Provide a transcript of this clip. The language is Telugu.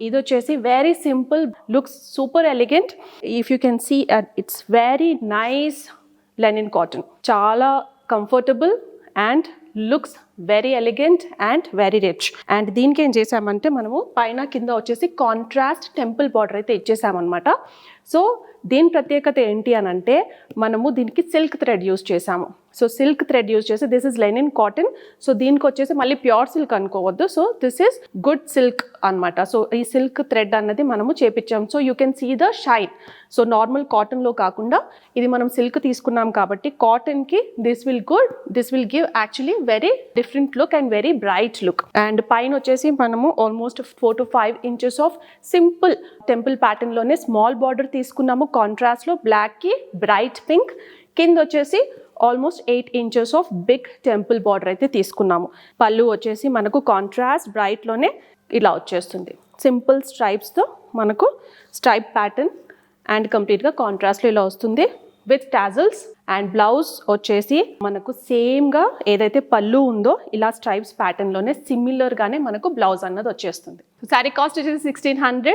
ఇది వచ్చేసి very simple, looks super elegant. If you can see it's very nice linen cotton, చాలా comfortable and looks very elegant and very rich. And దీనికి ఏం చేసామంటే మనము పైన కింద వచ్చేసి కాంట్రాస్ట్ టెంపుల్ బార్డర్ అయితే ఇచ్చేసామన్నమాట. సో దీని ప్రత్యేకత ఏంటి అని అంటే మనము దీనికి సిల్క్ థ్రెడ్ యూస్ చేసాము. సో సిల్క్ థ్రెడ్ యూస్ చేసి this is linen cotton. So దీనికి వచ్చేసి మళ్ళీ ప్యూర్ సిల్క్ అనుకోవద్దు. So this is good silk అనమాట. సో ఈ సిల్క్ థ్రెడ్ అన్నది మనము చేపించాం. So you can see the shine. So normal కాటన్లో కాకుండా ఇది మనం సిల్క్ తీసుకున్నాం కాబట్టి కాటన్కి this will give actually very different look and very bright look. And పైన వచ్చేసి మనము almost 4 to 5 inches of simple temple ప్యాటర్న్లోనే స్మాల్ బార్డర్ తీసుకున్నాము. కాంట్రాస్ట్లో బ్లాక్కి బ్రైట్ పింక్, కింద వచ్చేసి almost 8 inches of big temple border అయితే తీసుకున్నాము. పళ్ళు వచ్చేసి మనకు కాంట్రాస్ట్ బ్రైట్లోనే ఇలా వచ్చేస్తుంది. సింపుల్ స్ట్రైప్స్తో మనకు స్ట్రైప్ ప్యాటర్న్ అండ్ కంప్లీట్గా కాంట్రాస్ట్లో ఇలా వస్తుంది విత్ టాజల్స్. అండ్ బ్లౌజ్ వచ్చేసి మనకు సేమ్గా ఏదైతే పళ్ళు ఉందో ఇలా స్ట్రైప్స్ ప్యాటర్న్లోనే సిమిలర్గానే మనకు బ్లౌజ్ అన్నది వచ్చేస్తుంది. శారీ కాస్ట్ వచ్చేసి 1600.